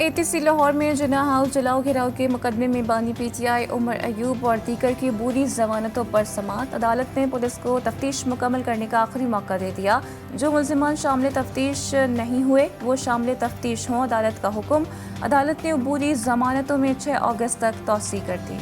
ATC Lahore में जिन्ना house जलाओ घिराव के मुकदमे में बानी पीटीआई उमर अयूब और दीगर की बुरी जमानतों पर समात। अदालत ने पुलिस को तफ्तीश मुकम्मल करने का आखिरी मौका दे दिया। जो मुल्जिमान शामिल तफ्तीश नहीं हुए वो शामिल तफ्तीश हों। अदालत का हुक्म। अदालत ने बुरी जमानतों में 6 अगस्त तक तोसी कर दी।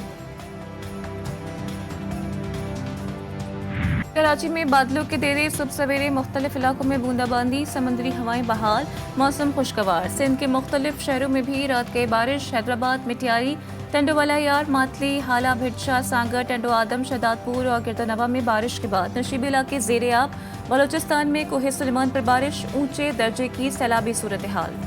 कराची में बादलों के डेरे, सुबह सवेरे मुख्तलिफ इलाकों में बूंदाबांदी, समंदरी हवाएं बहाल, मौसम खुशगवार। सिंध के मुख्तलिफ शहरों में भी रात के बारिश। हैदराबाद, मिटियारी, टंडोवाला यार, मातली, हाला, भिटशा, सांगर, टंडो आदम, शहदादपुर और गिरदानवा में बारिश के बाद नशीबी इलाके ज़ेरे आब। बलोचिस्तान में कोहे सुलेमान पर बारिश, ऊंचे दर्जे की सैलाबी सूरत हाल।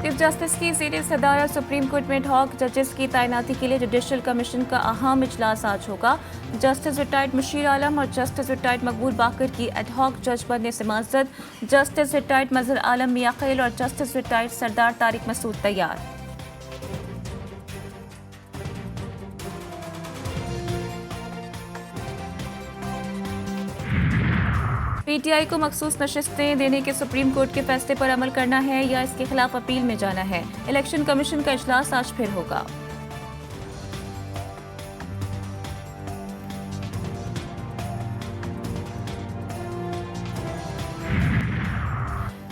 चीफ जस्टिस की ज़ेरे सदारत सुप्रीम कोर्ट में एडहॉक जजेस की तैनाती के लिए जुडिशल कमीशन का अहम इजलास आज होगा। जस्टिस रिटायर्ड मुशीर आलम और जस्टिस रिटायर्ड मकबूल बाकर की एडहॉक जज बनने से माजद। जस्टिस रिटायर्ड मजहर आलम मियाँ और जस्टिस रिटायर्ड सरदार तारिक मसूद तैयार। पीटीआई को मखसूस नशिस्तें देने के सुप्रीम कोर्ट के फैसले पर अमल करना है या इसके खिलाफ अपील में जाना है। इलेक्शन कमीशन का इजलास आज फिर होगा।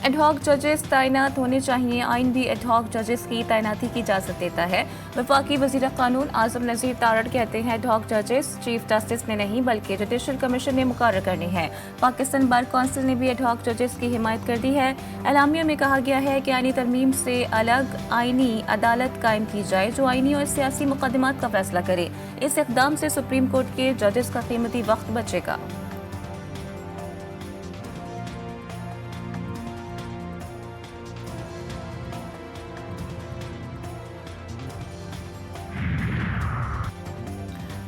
एडहॉक जजेस तैनात होने चाहिए। आइन भी एडहॉक जजेस की तैनाती की इजाज़त देता है। वफाकी वज़ीर कानून आज़म नज़ीर तारड़ कहते हैं एडहॉक जजेस चीफ जस्टिस ने नहीं बल्कि जुडिशल कमीशन ने मुकर्रर करने हैं। पाकिस्तान बार कौंसिल ने भी एडहॉक जजेस की हिमायत कर दी है। एलामिया में कहा गया है कि आइनी तरमीम से अलग आइनी अदालत कायम की जाए जो आइनी और सियासी मुकदमात का फैसला करे। इस इक़दाम से सुप्रीम कोर्ट के जजेस का कीमती वक्त बचेगा।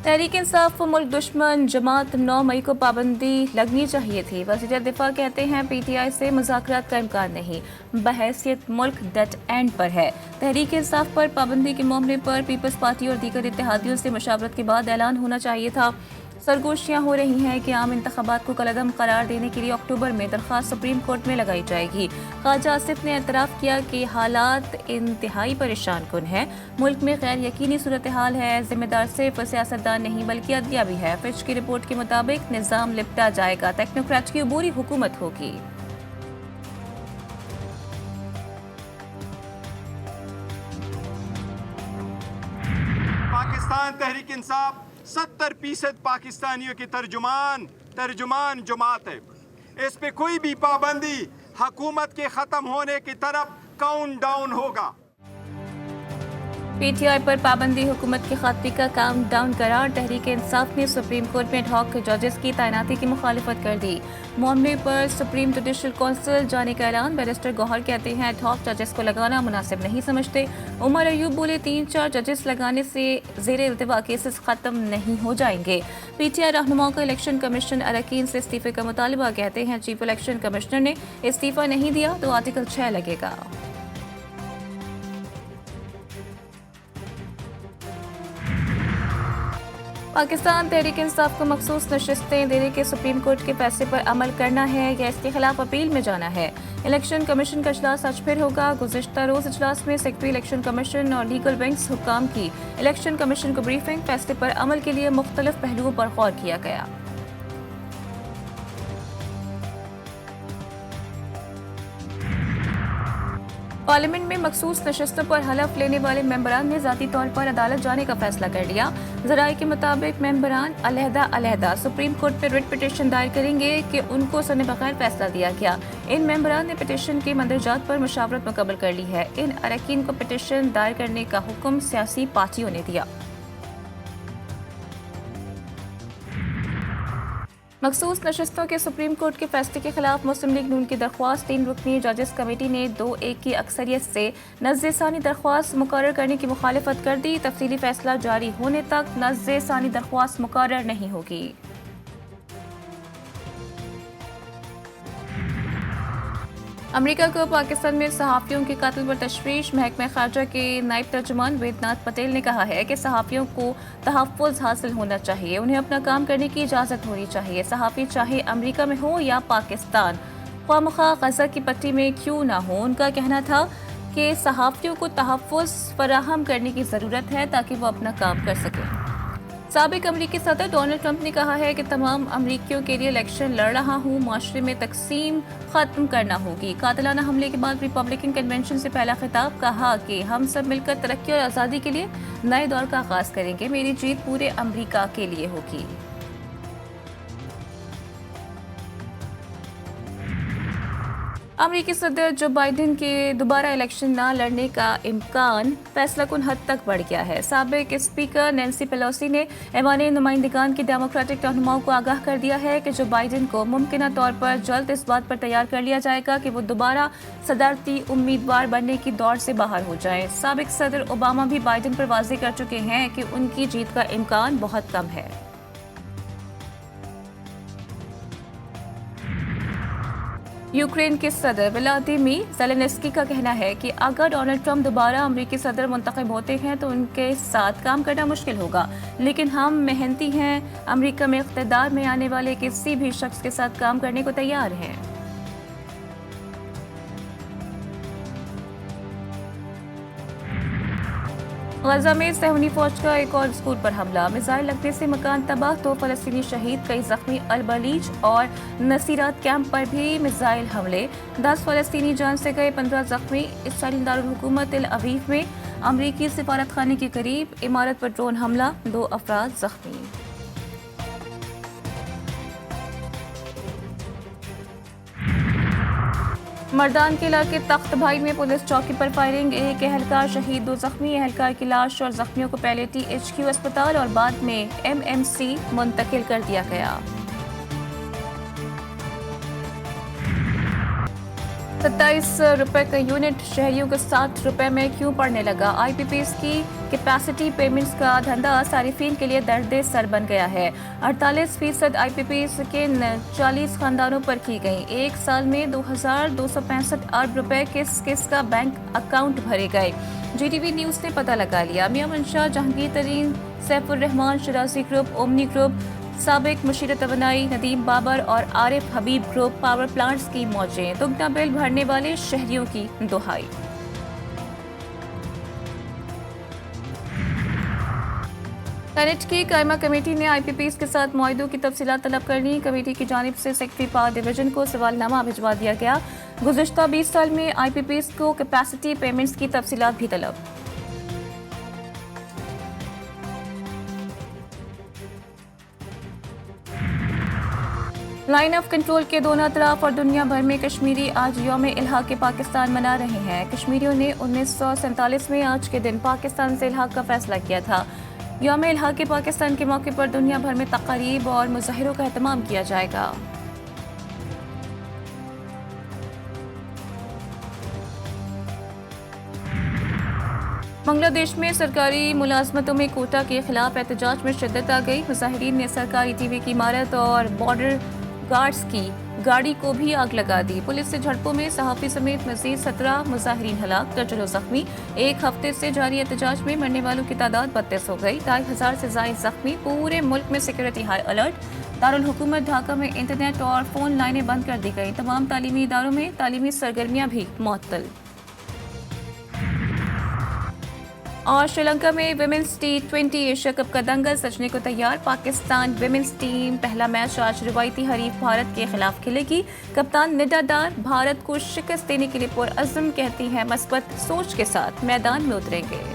तहरीक इंसाफ व मुल्क दुश्मन जमात 9 मई को पाबंदी लगनी चाहिए थी। वज़ीर दिफा कहते हैं पीटीआई से मुज़ाकरात का इम्कान नहीं, बहैसियत मुल्क डेड एंड पर है। तहरीक इंसाफ पर पाबंदी के मामले पर पीपल्स पार्टी और दीगर इत्तेहादियों से मशावरत के बाद ऐलान होना चाहिए था। सरगोशियाँ हो रही हैं कि आम इंतखाबात को कलअदम करार देने के लिए अक्टूबर में दरख्वास्त सुप्रीम कोर्ट में लगाई जाएगी। ख्वाजा आसिफ ने एतराफ़ किया कि हालात इंतहाई परेशान कुन है। मुल्क में गैर यकीनी सूरत हाल है। जिम्मेदार सिर्फ सियासतदान नहीं बल्कि अदलिया भी है। फिच की रिपोर्ट के मुताबिक निज़ाम लिपटा जाएगा, टेक्नोक्रेट की अबूरी हुकूमत होगी। पाकिस्तान तहरीक इंसाफ 70% पाकिस्तानियों की तर्जुमान जमात है। इस पे कोई भी पाबंदी हुकूमत के खत्म होने की तरफ काउंट डाउन होगा। पीटीआई पर पाबंदी हुकूमत के खात्मे का काउंट डाउन करार। तहरीक इंसाफ ने सुप्रीम कोर्ट में एडहॉक जजेस की तैनाती की मुखालिफत कर दी। मामले पर सुप्रीम जुडिशल कौंसिल जाने का ऐलान। बैरिस्टर गौहर कहते हैं एडहॉक जजेस को लगाना मुनासिब नहीं समझते। उमर अयूब बोले 3-4 जजेस लगाने से ज़ेरे इल्तिवा केसेस खत्म नहीं हो जाएंगे। पीटीआई रहनुमाओं का इलेक्शन कमीशन अरकान से इस्तीफे का मुतालबा। कहते हैं चीफ इलेक्शन कमिश्नर ने इस्तीफा नहीं दिया तो आर्टिकल 6 लगेगा। पाकिस्तान तहरीक इंसाफ को मखसूस नशिस्तें देने के सुप्रीम कोर्ट के फैसले पर अमल करना है या इसके खिलाफ अपील में जाना है। इलेक्शन कमीशन का इजलास आज फिर होगा। गुज़िश्ता रोज इजलास में सेक्रेटरी इलेक्शन कमीशन और लीगल विंग्स हुक्काम की इलेक्शन कमीशन को ब्रीफिंग। फैसले पर अमल के लिए मुख्तलिफ पहलुओं पर गौर किया गया। पार्लियामेंट में मखसूस नशस्तों पर हलफ लेने वाले मेंबरान ने ज़ाती तौर पर अदालत जाने का फैसला कर लिया। ज़राए के मुताबिक मेंबरान अलहदा सुप्रीम कोर्ट पर रिट पिटीशन दायर करेंगे कि उनको सुने बगैर फैसला दिया गया। इन मेंबरान ने पिटीशन के मंदरजात पर मुशावरत मुकम्मल कर ली है। इन अरकान को पिटीशन दायर करने का हुक्म सियासी पार्टियों ने दिया। मखसूस नशस्तों के सुप्रीम कोर्ट के फैसले के खिलाफ मुस्लिम लीग नून की दरख्वास्त 3 रुकनी जजेस कमेटी ने 2-1 की अक्सरियत से नज़्ज़े सानी दरख्वास्त मुकर्रर करने की मुखालिफत कर दी। तफसीली फैसला जारी होने तक नज़्ज़े सानी दरख्वास्त मुकर्रर नहीं होगी। अमेरिका को पाकिस्तान में सहाफ़ियों के कत्ल पर तशवीश। महकमा खारजा के नायब तर्जुमान वेदनाथ पटेल ने कहा है कि सहाफ़ियों को तहफ़्फ़ुज़ हासिल होना चाहिए, उन्हें अपना काम करने की इजाज़त होनी चाहिए। सहाफ़ी चाहे अमेरिका में हो या पाकिस्तान, ख्वामख़्वाह गज़ा की पट्टी में क्यों ना हो। उनका कहना था कि सहाफ़ियों को तहफ़्फ़ुज़ फराहम करने की ज़रूरत है ताकि वो अपना काम कर सकें। साबिक अमरीकी सदर डोनाल्ड ट्रंप ने कहा है कि तमाम अमरीकियों के लिए इलेक्शन लड़ रहा हूँ, माशरे में तकसीम खत्म करना होगी। कातिलाना हमले के बाद रिपब्लिकन कन्वेंशन से पहला खिताब, कहा कि हम सब मिलकर तरक्की और आज़ादी के लिए नए दौर का आगाज करेंगे। मेरी जीत पूरे अमरीका के लिए होगी। अमरीकी सदर जो बाइडेन के दोबारा इलेक्शन न लड़ने का इम्कान फैसलाकुन हद तक बढ़ गया है। साबिक स्पीकर नैन्सी पेलोसी ने ऐवान नुमाइंदगान की डेमोक्रेटिक रहनुमाओं को आगाह कर दिया है कि जो बाइडेन को मुमकिन तौर पर जल्द इस बात पर तैयार कर लिया जाएगा कि वो दोबारा सदारती उम्मीदवार बनने की दौड़ से बाहर हो जाए। साबिक सदर ओबामा भी बाइडेन पर वाज़ेह कर चुके हैं कि उनकी जीत का इम्कान बहुत कम है। यूक्रेन के सदर व्लादिमीर ज़ेलेंस्की का कहना है कि अगर डोनाल्ड ट्रंप दोबारा अमरीकी सदर मुंतखब होते हैं तो उनके साथ काम करना मुश्किल होगा, लेकिन हम मेहनती हैं, अमरीका में इक़्तिदार में आने वाले किसी भी शख्स के साथ काम करने को तैयार हैं। गजा में सहूनी फौज का एक और स्कूल पर हमला, मिसाइल लगने से मकान तबाह, 2 फलस्तीनी शहीद, कई जख्मी। अल बलीज और नसीरात कैंप पर भी मिसाइल हमले, 10 फलस्तीनी जान से गए, 15 जख्मी। इसराइली दारुल हुकूमत तेल अवीव में अमरीकी सिफारत खाने के करीब इमारत पर ड्रोन हमला, 2 अफराद जख्मी। मर्दान किला के तख्त भाई में पुलिस चौकी पर फायरिंग, एक एहलकार शहीद, 2 जख्मी। एहलकार की लाश और जख्मियों को पहले THQ अस्पताल और बाद में MMC मुंतकिल कर दिया गया। 27 रुपए का यूनिट शहरियों को 60 रुपए में क्यों पड़ने लगा। IPPs की कैपेसिटी पेमेंट्स का धंधा सारिफीन के लिए दर्द सर बन गया है। 48% IPPs के 40 खानदानों पर की गई। एक साल में 2265 अरब रुपए किस किस का बैंक अकाउंट भरे गए। GTV न्यूज़ ने पता लगा लिया। मियां मंशा, जहांगीर तरीन, Saifur Rahman, शराजी group, omni group, साबिक मुशीर तवनाई, नदीम बाबर और आरिफ हबीब ग्रुप पावर प्लांट्स की मौजें, दुगना बिल भरने वाले शहरियों की दुहाई। सेनेट की कायमा कमेटी ने IPPs के साथ मुआहदों की तफसीलात तलब कर ली। कमेटी की जानिब से सेक्रेटरी पावर डिवीजन को सवालनामा भिजवा दिया गया। गुज़िश्ता 20 साल में IPPs को कैपेसिटी पेमेंट्स की तफसीलात भी तलब। लाइन ऑफ कंट्रोल के दोनों तरफ और दुनिया भर में कश्मीरी आज यौम इल्हाक पाकिस्तान मना रहे हैं। कश्मीरियों ने 1947 में आज के दिन पाकिस्तान से इल्हाक का फैसला किया था। यौम इल्हाक पाकिस्तान के मौके पर दुनिया भर में तक़रीब और मुज़ाहिरों का एहतमाम किया जाएगा। बांग्लादेश में सरकारी मुलाजमतों में कोटा के खिलाफ एहतजाज में शिद्दत आ गई। मुजाहिरीन ने सरकारी TV की इमारत और बॉर्डर गार्ड्स की गाड़ी को भी आग लगा दी। पुलिस से झड़पों में सहाफ़ी समेत मज़ीद 17 मुजाहिरीन हलाक, दर्जनों जख्मी। एक हफ्ते से जारी एहतजाज में मरने वालों की तादाद 32 हो गई, 2,500 से ज़ायद जख्मी। पूरे मुल्क में सिक्योरिटी हाई अलर्ट। दारुल हुकूमत ढाका में इंटरनेट और फ़ोन लाइनें बंद कर दी गई। तमाम तालीमी इदारों में तालीमी सरगर्मियाँ भी मुअत्तल। और श्रीलंका में विमेंस T20 एशिया कप का दंगल सजने को तैयार। पाकिस्तान विमेंस टीम पहला मैच आज रिवायती हरीफ भारत के खिलाफ खेलेगी। कप्तान निदा डार भारत को शिकस्त देने के लिए पुरअज़्म, कहती हैं मस्बत सोच के साथ मैदान में उतरेंगे।